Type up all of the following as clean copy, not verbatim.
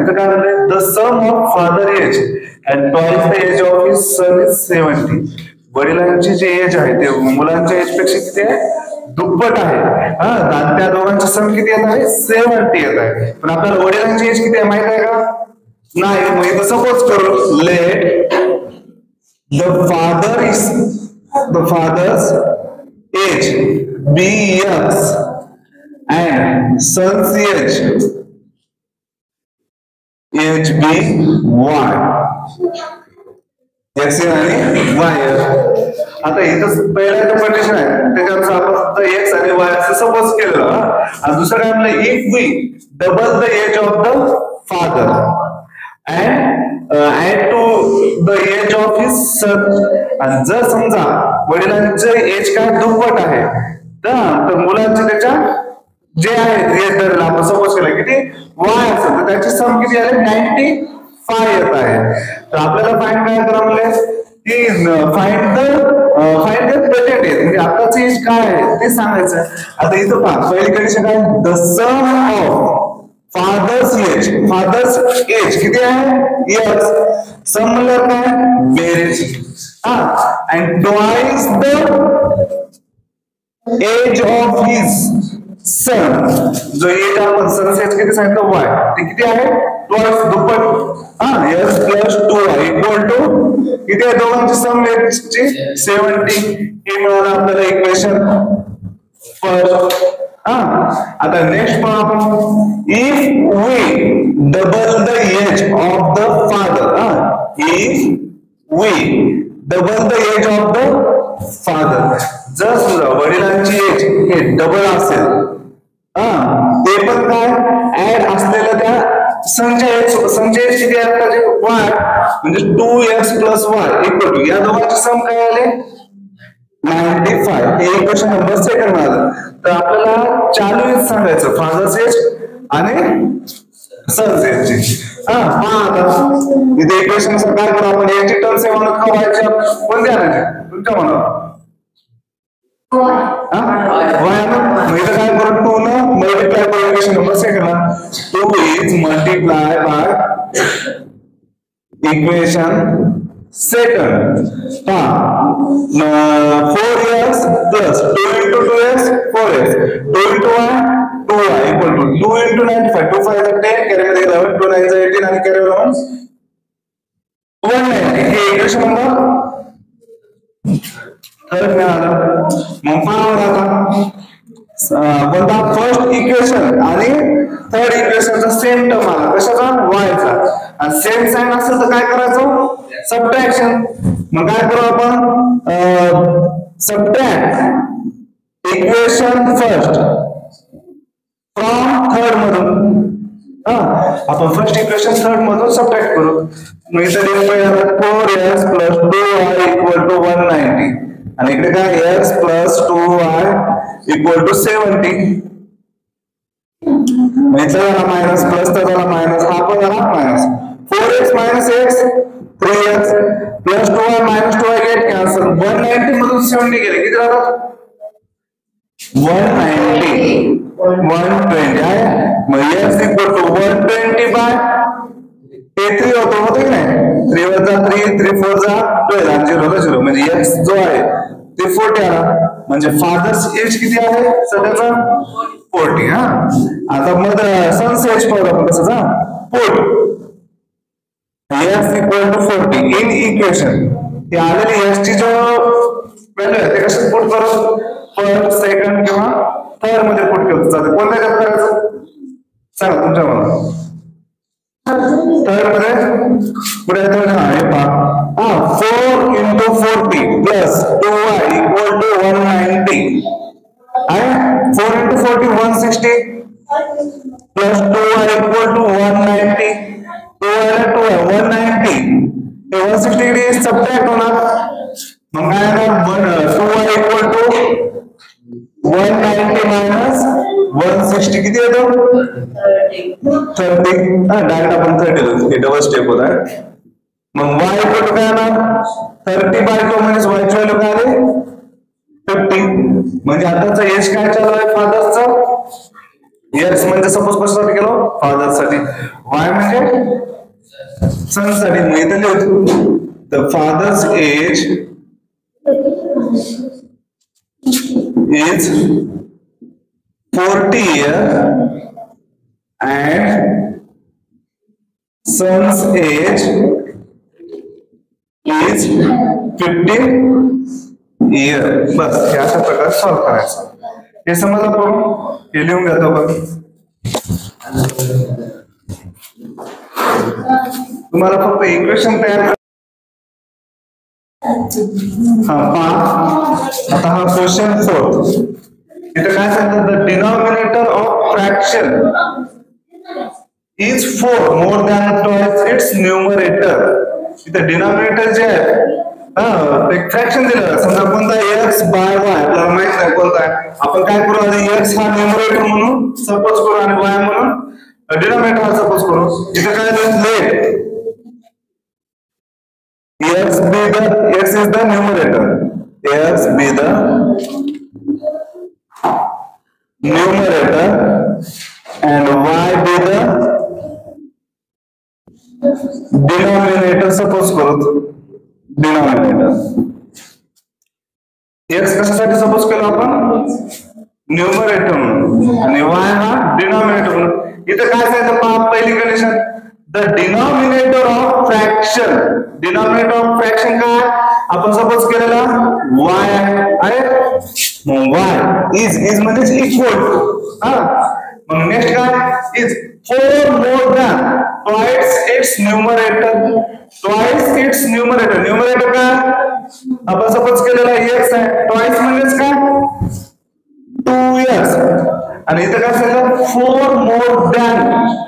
इथं काय म्हणतंय the sum of father age and twice the age of his son is 70. वडिलांची जी age आहे ते मुलांच्या एज पेक्षा किती आहे दुप्पट आहे. हा त्या दोघांची सम किती येत आहे 70 येत आहे. पण आपल्याला वडिलांची एज किती आहे माहित आहे का नाही. मग इथं सपोज करू let the father's age be x and son's age be y. X आणि वाय. आता इथं पहिला कंडिशन आहे त्याच्यानुसार आपण फक्त एक्स आणि वाय असं सपोज केलं. आणि दुसरं काय म्हणलं if we double the age of the father and add to the age of his son. आणि जर समजा वडिलांचे एज काय दुप्पट आहे तर मुलांचे त्याच्या जे आहे एज धरलं आपण सपोज केलं किती वाय असेल तर त्याची सम किती आले 95 येत आहे. तर आपल्याला फाइंड काय करावं म्हणले की फाइंड द प्रेझेंट एज म्हणजे आताच एज काय आहे ते सांगायचं. आता इथं पहा पहिली कंडिशन काय the sum of father's age किती आहे एक्स. सम म्हणलं काय बेरीज and twice the age of his son. जो एज आपण सन एज किती सांगितलं वाय ते किती आहे ट्वाइस दुप्पट. X plus 2y equal to किती आहे दोघांची सम एजची 70. हे मिळालं आपल्याला इक्वेशन फर्स्ट. आता नेक्स्ट पण आपण if we double the age of the father. If we double the age of the father. जर समजा वडिलांची एज हे डबल असेल ते पण काय ऍड असलेल्या त्या संचय किती आहे वाय म्हणजे 2x + y इक्वल टू या दोघांची सम काय आले 95. हे इक्वेशन नंबर सेकंड मिळालं. तर आपल्याला चालू एज सांगायचं फादर्स एज आणि सन्स एजची. आता इथे इक्वेशन काय करू आपण याची टर्म सेव्ह म्हणत का वायच्या कोणत्या आणायच्या तुमच्या मनावर वाय ना. इथं काय करू 2 न मल्टिप्लाय करू इक्वेशन नंबर सेकंडला 2 is multiply by equation second. 4x plus 2 into 2x 4x 2 into y 2y equal to 2 into 95 2 5 is 10 carry मध्ये 11 2 9 is 18 आणि carry 11 190. हे इक्वेशन नंबर थर्ड मिळालं. मग पाहू कोणता फर्स्ट इक्वेशन आणि थर्ड इक्वेशनचा सेम टर्म आला कशाचा वायचा. आणि सेम साइन असेल तर काय करायचं सबट्रॅक्शन. मग काय करू आपण subtract equation first from third मधून. आपण फर्स्ट इक्वेशन थर्ड मधून सबट्रॅक्ट करू. मग इथे 4x + 2y = 190 आणि इकडे काय x + 2y = 70. इथं मायनस प्लस तर झाला मायनस हा पण झाला minus 4x - x 3x + 2y - 2y get cancel. 190 मधून 70 गेले किती राहतात 190 120 आहे. मग x = 120 बाय हे 3 होतो की नाही 3 वर जा 3 3 4 जा 12 आणि 0 0 म्हणजे x जो आहे ते 40 आला. म्हणजे फादर्स एज किती आहे सध्याचा 40. आता मग सन्स एज पाहू आपण कसं 40 x = 40 इन इक्वेशन. ते आलेली x ची जो व्हॅल्यू आहे ते कशात पुट करू फर्स्ट सेकंड किंवा थर्ड मध्ये पुट केलं जातं. कोणत्या ह्याच्यात करायचं सांगा तुमच्या मला. थर्ड मध्ये पुढे हे पहा 4 × 40 + 2y = 190 आहे. 4 × 40 160 + 2y = 190 2y 190 हे 160 डिग्री सबट्रॅक्ट होणार. मग काय होणार 2y = 190 - 160 किती येतो 30. डायरेक्ट आपण 30 हे डबल स्टेप होत आहे. मग y = काय ना 30/2 म्हणजे y ची व्हॅल्यू काय आली 50. म्हणजे आताचा एज काय चालू आहे फादर्सचा एक्स म्हणजे सपोज कशासाठी केलं, फादर साठी. वाय म्हणजे सन साठी. मग इथे लिहतो the father's age is 40 years and son's age is 15 years. बस हे अशा प्रकारे सॉल्व करायचं. हे समजलं आपण, हे लिहून घेतो बघ. तुम्हाला फक्त इक्वेशन तयार आता हा क्वेश्चन 4. इथे काय सांगितलं, the denominator of fraction is 4 more than twice its numerator. इथे डिनॉमिनेटर जे आहे एक फ्रॅक्शन दिलं, समजा कोणता x बाय y आपल्याला माहित नाही कोणता आहे. आपण काय करू, आधी x हा न्यूमरेटर म्हणून सपोज करू आणि y म्हणून डिनॉमिनेटर हा सपोज करू. इथे काय लिहिलं, x is the numerator, x be the numerator and y be the denominator. Suppose करू denominator. x कशासाठी सपोज केलं आपण, न्यूमरेटर म्हणून आणि y हा डिनॉमिनेटर म्हणून. इथे काय सांगितलं पहा, पहिली condition, the denominator of fraction. Denominator of fraction काय, आपण सपोज केलेला y आहे, मग y इज म्हणजे इक्वल टू. मग नेक्स्ट काय, is 4 more than twice its numerator. Twice its numerator. Numerator काय आपण सपोज केलेला x आहे, ट्वाइस म्हणजेच काय 2x. आणि इथे काय सांगितलं, 4 more than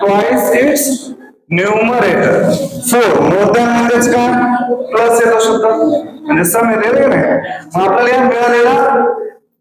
twice its numerator. 4 more than म्हणजेच काय प्लस येतो शब्द, म्हणजे सम येते की नाही. मग आपल्याला या मिळालेला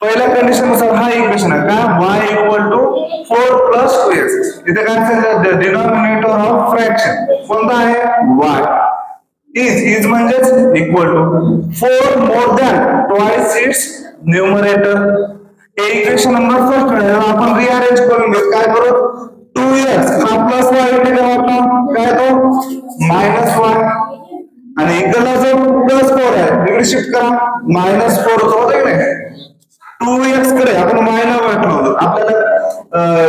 पहिल्या कंडिशन नुसार हा इक्वेशन आहे का, y equal to 4 plus 2x. इथे काय सांगितलं, डिनॉमिनेटर ऑफ फ्रॅक्शन कोणता आहे, y इज म्हणजेच equal to 4 more than twice its numerator. हे इक्वेशन नंबर फर्स्ट आहे. आपण रिअरेंज करून घेऊ. काय करू, 2x हा प्लस y इकडे काय तो मायनस y आणि इकडला जो प्लस 4 आहे इकडे शिफ्ट करा, मायनस 4 होतं की नाही. 2x कडे आपण y ला वाटलं, आपल्याला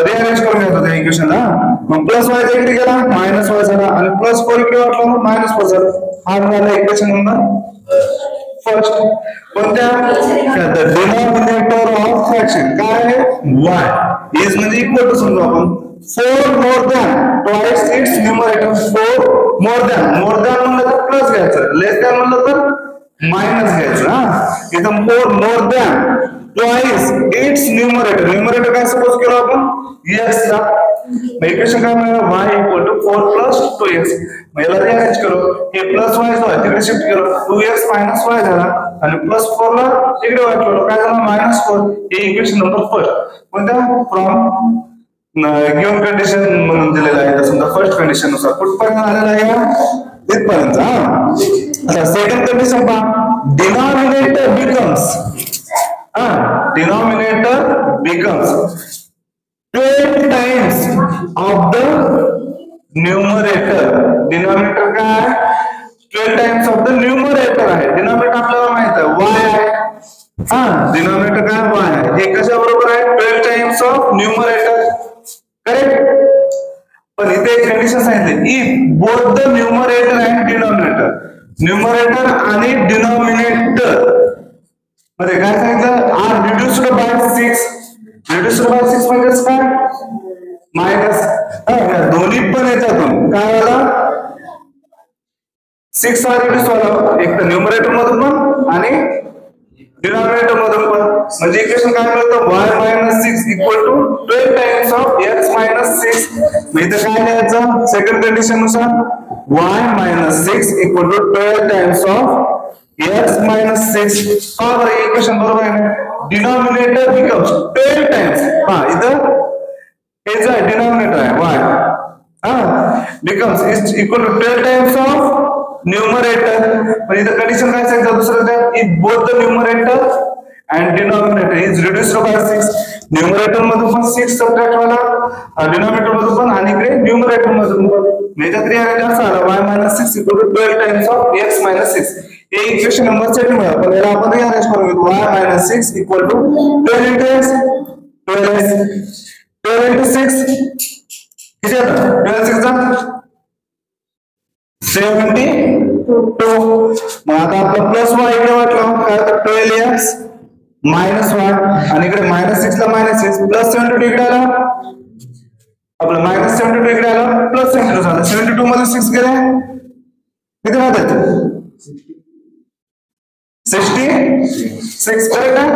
रिअरेंज करून घ्यायचं त्या इक्वेशनला. मग प्लस y इकडे गेला, मायनस y झाला आणि प्लस 4 इकडे वाटलं, मायनस 4 झालं. हा झाला इक्वेशन नंबर फर्स्ट. कोणत्या, द डिनॉमिनेटर ऑफ फ्रॅक्शन काय आहे, y इज म्हणजे इक्वल टू समजू आपण 4 more than twice its numerator. 4 more than म्हणलं तर प्लस घ्यायचं, लेस दॅन म्हणलं तर मायनस घ्यायचं. इथं 4 more than twice its numerator. Numerator काय सपोज केलं आपण x ला. इक्वेशन काय मिळालं, y equal to 4 plus 2x. मग याला रिअरेंज करू, हे प्लस y जो आहे तिकडे शिफ्ट केलं, 2x मायनस y झाला आणि प्लस 4 ला तिकडे वाटलं, काय झालं मायनस 4. हे इक्वेशन नंबर फर्स्ट. कोणत्या, फ्रॉम गिवन कंडिशन म्हणून दिलेलं आहे. समजा फर्स्ट कंडिशन नुसार कुठपर्यंत आलेला आहे, इथपर्यंत. आता सेकंड कंडिशन पहा, denominator becomes twelve times of the numerator. Denominator काय, 12 टाइम्स ऑफ द न्यूमरेटर आहे. डिनॉमिनेटर आपल्याला माहित आहे y आहे. डिनॉमिनेटर काय y आहे. हे कशा बरोबर आहे, 12 टाइम्स ऑफ न्यूमरेटर. करेक्ट. पण इथे एक कंडिशन सांगितली, if both the numerator and denominator. Numerator आणि डिनॉमिनेटर मध्ये काय सांगितलं, are reduced by 6. Reduced by 6 म्हणजे काय, मायनस. दोन्ही पण याच्यातून काय झाला, 6 हा रिड्युस झाला, एक तर न्यूमरेटर मधून पण आणि डिनॉमिनेटर मधून पण. म्हणजे इक्वेशन काय मिळतं, y minus 6 equal to 12 times of x minus 6. मग इथे काय लिहायचं, सेकंड कंडिशन नुसार y minus 6 equal to 12 times of x minus 6. पहा बरं इक्वेशन बरोबर आहे. Denominator becomes 12 times. इथं हे जो आहे डिनॉमिनेटर आहे y becomes is equal to 12 times of numerator. पण इथं कंडिशन काय सांगितलं दुसरं, if both the numerator and denominator is reduced by 6. Numerator मधून पण 6 सबट्रॅक्ट व्हायला, डिनॉमिनेटर मधून पण आणि इकडे न्यूमरेटर मधून पण. याच्यात रिअरेंज असं आलं y minus 6 equal to 12 times of x minus 6. हे इक्वेशन नंबर 7 मिळालं, पण याला आपण रिअरेंज करून घेऊ. y minus 6 equal to 12 into x, 12 into 6 किती येतं? 12 6 चा 72. मग आता आपला प्लस y इकडे वाटलं काय तर 12x मायनस 1 आणि इकडे -6 ला -6 प्लस 72 इकडे आला, आपलं -72 इकडे आला प्लस 72 झालं. 72 मध्ये 6 गेले किती राहतात? 66 करेक्ट आहे,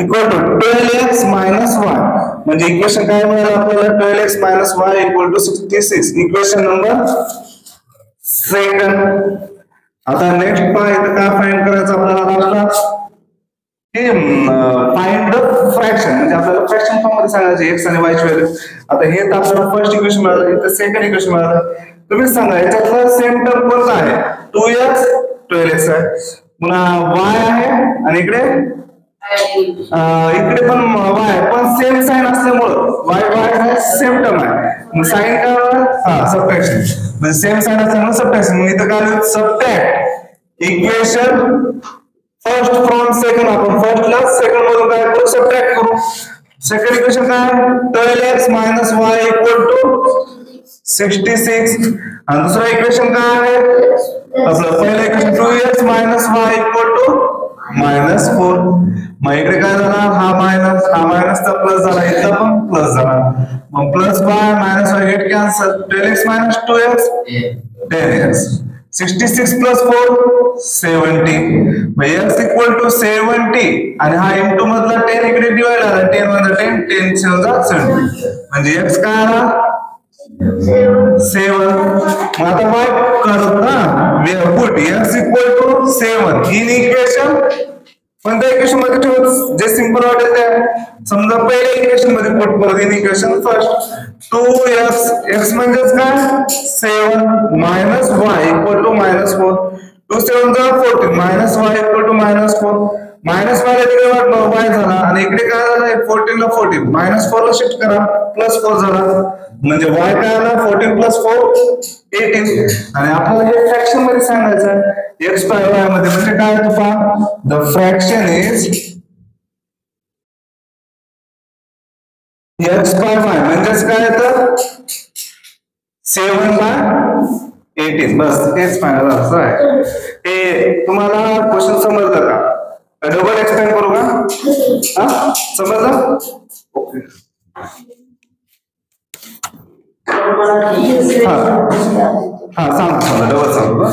इक्वल टू 12x minus 1. म्हणजे इक्वेशन काय मिळालं आपल्याला? 12x minus y equal to 66. Equation number 2. आता नेक्स्ट पाहायचं काय फाइंड करायचं आपल्याला? हे फाइंड द फ्रॅक्शन, म्हणजे आपल्याला फ्रॅक्शन फॉर्म मध्ये सांगायचे x आणि y ची व्हॅल्यू. आता हे तर आपल्याला फर्स्ट इक्वेशन मिळालं, इथं सेकंड इक्वेशन मिळालं. तुम्ही सांगा याच्यातलं सेम टर्म कोणता आहे? 2x 12x आहे, पुन्हा y आहे आणि इकडे पण y आहे, पण सेम साइन असल्यामुळं y सेम टर्म आहे. साइन काय? सबट्रॅक्शन, म्हणजे सेम साइन असल्यामुळे सबट्रॅक्शन. मग इथं काय? Subtract equation first from second. आपण फर्स्ट ला सेकंड मधून काय करू? सबट्रॅक्ट करू. सेकंड इक्वेशन काय? 12x minus y equal to 66. आणि दुसरा इक्वेशन काय आहे आपलं? पहिलं equation 2x minus y equal to -4. मग इकडे काय झाला? हा मायनस चा प्लस झाला, इथला पण प्लस झाला. मग plus by minus y get cancel. 12x minus 2x 10x. 66 plus 4 70. मग x equal to 70 आणि हा इंटू मधला 10 इकडे डिवाइड झाला. 10 मध्ये 10 10 70. म्हणजे x काय आला? 7. मग आता y काढत ना, we have put x equal to 7 in equation. पण त्या इक्वेशन मध्ये ठेवू जे सिंपल वाटेल ते. समजा पहिल्या इक्वेशन मध्ये पुट करू इन इक्वेशन फर्स्ट 2x म्हणजेच काय? 7 minus y equal to -4. 2 7 14 minus y equal to -4. Minus y ला तिकडे वाटलं y झाला आणि इकडे काय झालं? 14 ला 14 -4 ला शिफ्ट करा +4 झाला. म्हणजे y काय आला? 14 + 4 18. आणि आपल्याला हे फ्रॅक्शन मध्ये सांगायचं आहे x by y मध्ये. म्हणजे काय होतं पहा? The fraction is x by y म्हणजेच काय येतं? 7/18. बस हेच फायनल आन्सर आहे. हे तुम्हाला क्वेश्चन समजलं का? डबल एक्सप्लेन करू का? समजलं? ओके. सांगा डबल सांगू का?